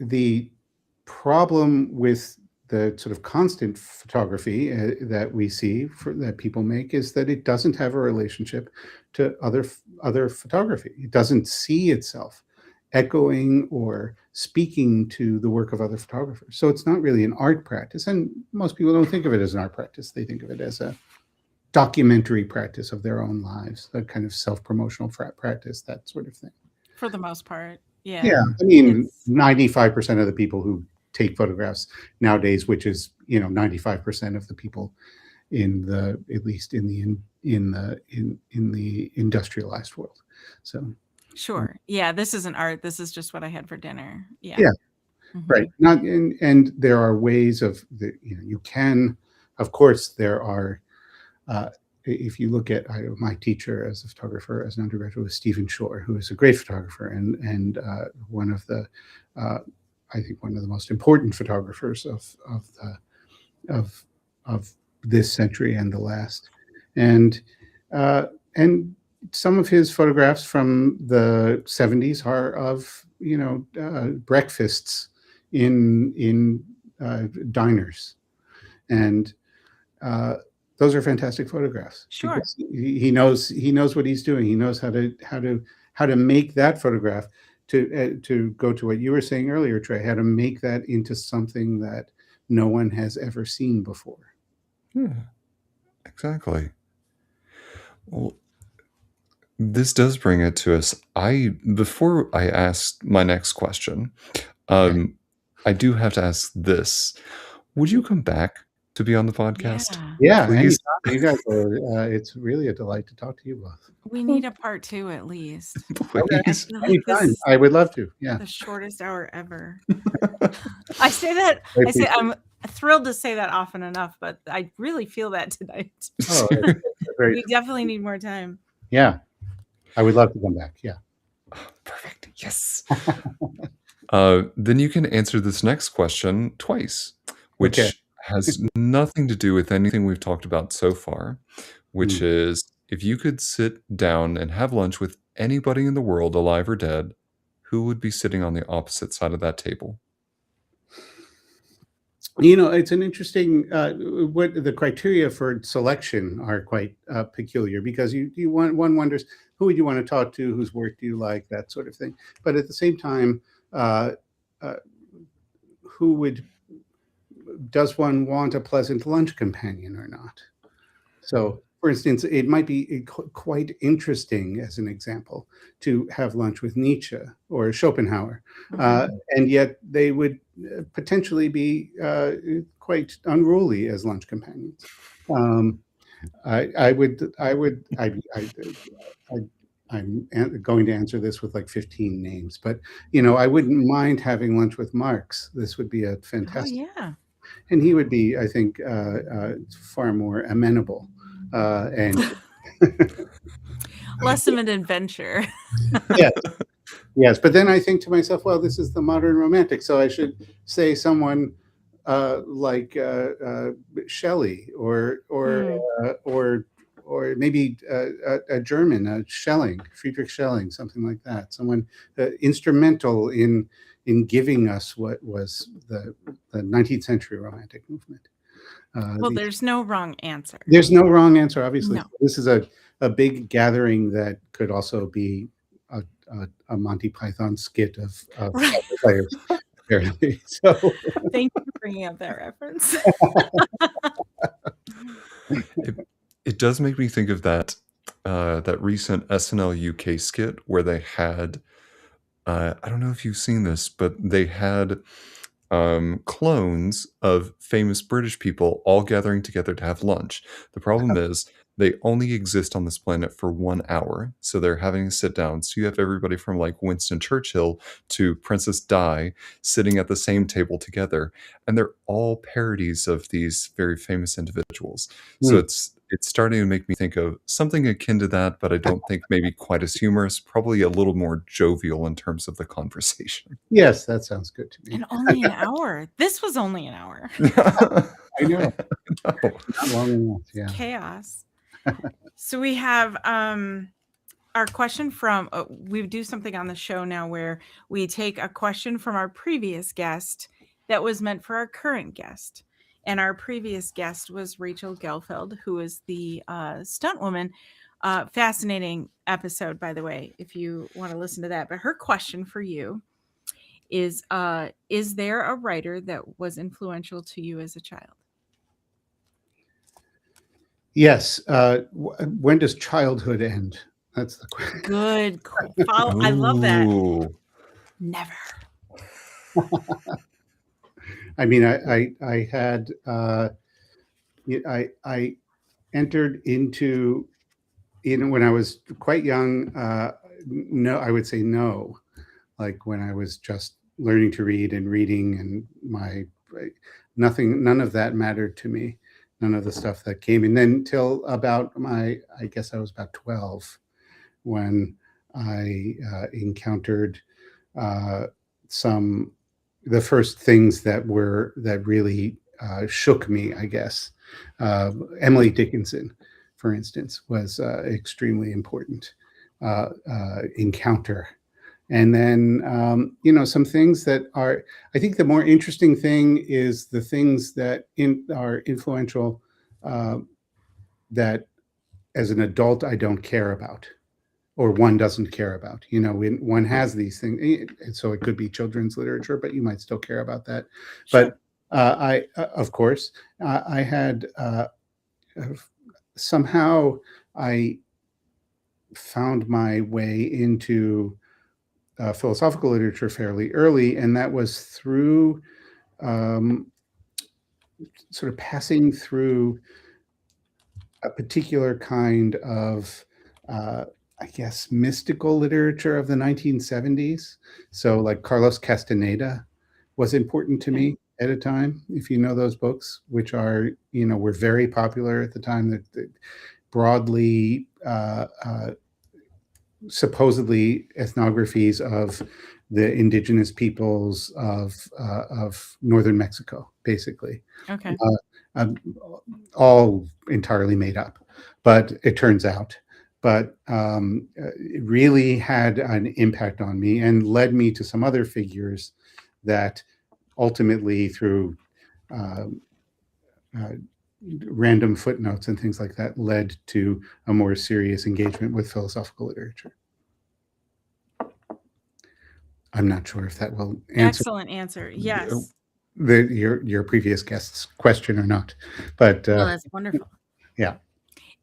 the problem with the sort of constant photography that we see that people make is that it doesn't have a relationship to other photography. It doesn't see itself echoing or speaking to the work of other photographers. So it's not really an art practice, and most people don't think of it as an art practice. They think of it as a documentary practice of their own lives, a kind of self-promotional practice, that sort of thing. For the most part. Yeah, Yeah. I mean, It's 95% of the people who take photographs nowadays, which is 95% of the people in the at least in the industrialized world. So sure. Yeah, this isn't art. This is just what I had for dinner. Yeah. yeah, right. Mhm. Not and there are ways of you can, of course, there are. Uh, if you look at my teacher as a photographer as an undergraduate was Stephen Shore, who is a great photographer and one of the uh, I think one of the most important photographers of of this century and the last, and uh, and some of his photographs from the 70s are of breakfasts in diners, and uh, those are fantastic photographs Sure. because he knows what he's doing. He knows how to make that photograph to go to what you were saying earlier, Trey. How to make that into something that no one has ever seen before. Yeah, exactly. Well, this does bring it to us. Before I ask my next question, Okay. um, I do have to ask this. Would you come back to be on the podcast? Yeah. Yeah, Please? anytime. You guys are. It's really a delight to talk to you both. We need a part 2 at least. Okay, I Please? feel like this anytime. is I would love to. Yeah, the shortest hour ever. I say that I I say appreciate it. I'm thrilled to say that often enough, but I really feel that tonight. Oh, that's very We definitely need more time. yeah. I would love to come back. Yeah. Perfect. Yes. Then you can answer this next question twice, Okay. which has nothing to do with anything we've talked about so far, which Hmm. is if you could sit down and have lunch with anybody in the world, alive or dead, who would be sitting on the opposite side of that table? It's an interesting what the criteria for selection are quite peculiar because one wonders who would you want to talk to, whose work do you like, that sort of thing. But at the same time, uh, uh, who would does one want a pleasant lunch companion or not? So, for instance, it might be quite interesting, as an example, to have lunch with Nietzsche or Schopenhauer, Mhm. and yet they would potentially be quite unruly as lunch companions. Um, I, I'm going to answer this with like 15 names, but I wouldn't mind having lunch with Marx. This would be a Oh, fantastic, yeah. and he would be, I think, far more amenable and Less of an adventure. yes, yes. But then I think to myself, well, this is the modern romantic, so I should say someone like Shelley Mm. or maybe a German, Schelling, Friedrich Schelling, something like that. Someone instrumental in giving us what was the 19th century romantic movement. Well, These there's no wrong answer. There's no wrong answer, obviously. No. This is a big gathering that could also be a Monty Python skit of players, apparently. So, Thank you for bringing up that reference. It it does make me think of that recent SNL UK skit where they had I don't know if you've seen this, but they had clones of famous British people all gathering together to have lunch. The problem is they only exist on this planet for 1 hour, so they're having to sit down. So you have everybody from like Winston Churchill to Princess Di sitting at the same table together, and they're all parodies of these very famous individuals. So Hmm. it's starting to make me think of something akin to that, but I don't think maybe quite as humorous, probably a little more jovial in terms of the conversation. Yes, that sounds good to me. And only an hour. This was only an hour. I know. No. Not long enough. Yeah. Chaos. So we have our question from we do something on the show now where we take a question from our previous guest that was meant for our current guest. And our previous guest was Rachel Gelfeld, who is the stunt woman. Fascinating episode, by the way, if you want to listen to that. But her question for you is there a writer that was influential to you as a child? Yes. When does childhood end? That's the question. Good. I love that. Ooh. Never. I mean, I had I entered into, when I was quite young. No, I would say no. Like when I was just learning to read and reading, and none of that mattered to me. None of the stuff that came, and then till about I guess I was about 12 when I encountered the first things that really shook me, I guess. Emily Dickinson, for instance, was extremely important encounter. And then, some things that are, I think the more interesting thing is the things that are influential that as an adult I don't care about, or one doesn't care about. When one has these things, so it could be children's literature, but you might still care about that. Sure. But of course, I had somehow I found my way into philosophical literature fairly early, and that was through sort of passing through a particular kind of I guess mystical literature of the 1970s. So like Carlos Castaneda was important to me at a time, if you know those books, which are, were very popular at the time, that broadly supposedly ethnographies of the indigenous peoples of northern Mexico, basically. Okay. All entirely made up, but it turns out. But it really had an impact on me and led me to some other figures that ultimately, through random footnotes and things like that, led to a more serious engagement with philosophical literature. I'm not sure if that will answer. Excellent answer. Yes. Your previous guest's question or not, but Well, that's wonderful. Yeah.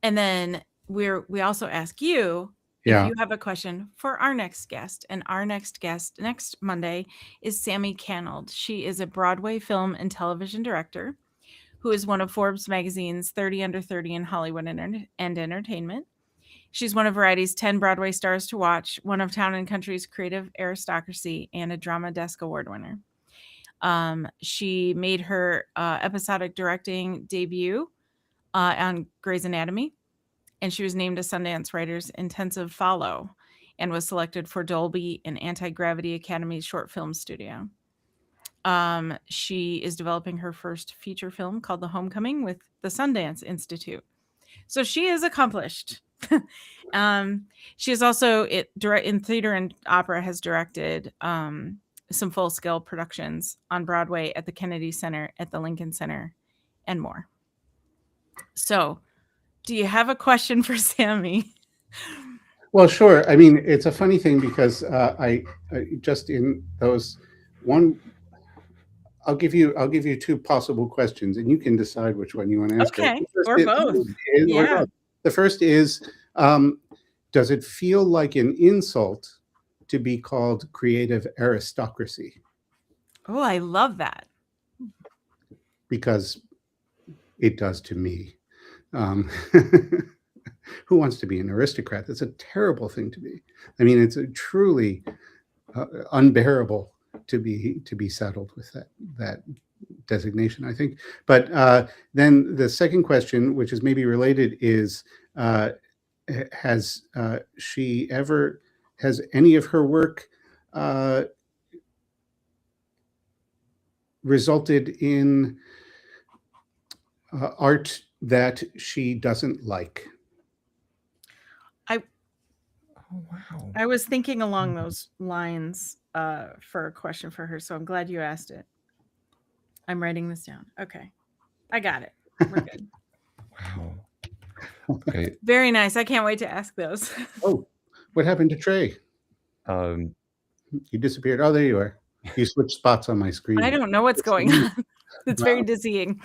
And then we also ask you Yeah. if you have a question for our next guest, and our next guest next Monday is Sammy Canold. She is a Broadway film and television director who is one of Forbes magazine's 30 Under 30 in Hollywood and Entertainment. She's one of Variety's 10 Broadway stars to watch, one of Town and Country's Creative Aristocracy, and a Drama Desk Award winner. She made her episodic directing debut on Grey's Anatomy, and she was named a Sundance Writers Intensive Follow and was selected for Dolby and Anti-Gravity Academy's short film studio. She is developing her first feature film called The Homecoming with the Sundance Institute. So she is accomplished. She is also in theater and opera, has directed some full-scale productions on Broadway at the Kennedy Center, at the Lincoln Center, and more. So, do you have a question for Sammy? Well, sure. I mean, it's a funny thing because I just in those one. I'll give you two possible questions, and you can decide which one you want to ask. Okay, or both. Yeah. The first is, does it feel like an insult to be called creative aristocracy? Oh, I love that. because it does to me. Um, who wants to be an aristocrat? That's a terrible thing to be. I mean, it's a truly unbearable to be saddled with that designation, I think. But then the second question, which is maybe related, is has she ever has any of her work uh, resulted in art that she doesn't like? Oh, wow. I was thinking along those lines for a question for her, so I'm glad you asked it. I'm writing this down. Okay. I got it. We're good. Wow. Okay. Very nice. I can't wait to ask those. Oh, what happened to Trey? Um, You disappeared. Oh, there you are. You switched spots on my screen. I don't know what's going on. It's very dizzying.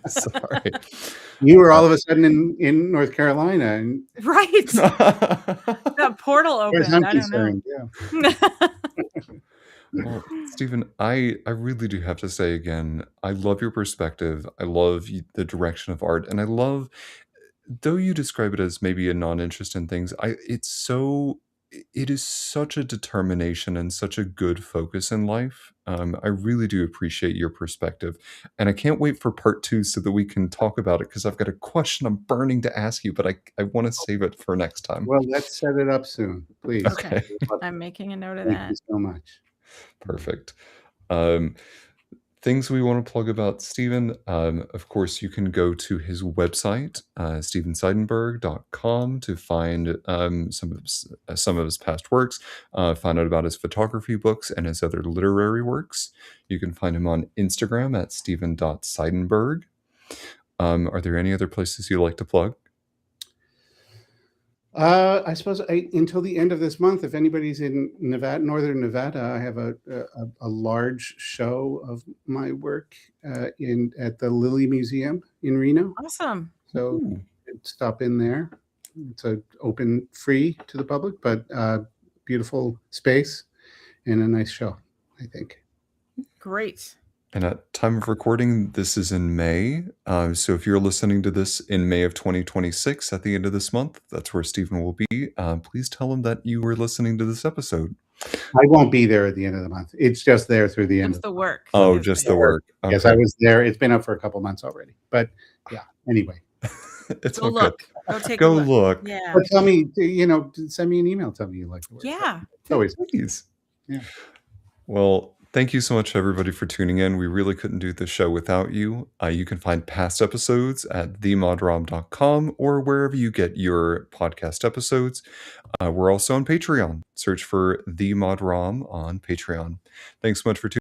sorry. You were all of a sudden in North Carolina, and Right. That portal as far as opened. I'm I don't know. concerned, yeah. Well, Stephen, I really do have to say again, I love your perspective. I love the direction of art, and I love, though you describe it as maybe a non-interest in things, it is such a determination and such a good focus in life. I really do appreciate your perspective, and I can't wait for part two so that we can talk about it because I've got a question I'm burning to ask you, but I want to save it for next time. Well, let's set it up soon, please. Okay. Okay, I'm making a note of Thank that. you so much. perfect. Um, Things we want to plug about Stephen. Of course, you can go to his website, stevenseidenberg.com, to find some of his past works, find out about his photography books and his other literary works. You can find him on Instagram at steven.seidenberg. Are there any other places you like to plug? I suppose until the end of this month, if anybody's in Nevada, Northern Nevada, I have a large show of my work in at the Lilly Museum in Reno. Awesome. So Ooh. stop in there. It's a open, free to the public, but beautiful space and a nice show, I think. Great. And at time of recording, this is in May. So if you're listening to this in May of 2026, at the end of this month, that's where Stephen will be. Please tell him that you were listening to this episode. I won't be there at the end of the month. It's just there through the end Just of the work. Oh, is just there. the work. Yes, Okay. I was there. It's been up for a couple months already. But yeah, anyway. It's Go all good. look. Go take Go a look. look. Yeah. But tell me, send me an email. Tell me you like the work. Yeah. It's always Please. Yeah. Well, thank you so much, everybody, for tuning in. We really couldn't do the show without you. You can find past episodes at themodrom.com or wherever you get your podcast episodes. We're also on Patreon. Search for The Mod Rom on Patreon. Thanks so much for tuning in.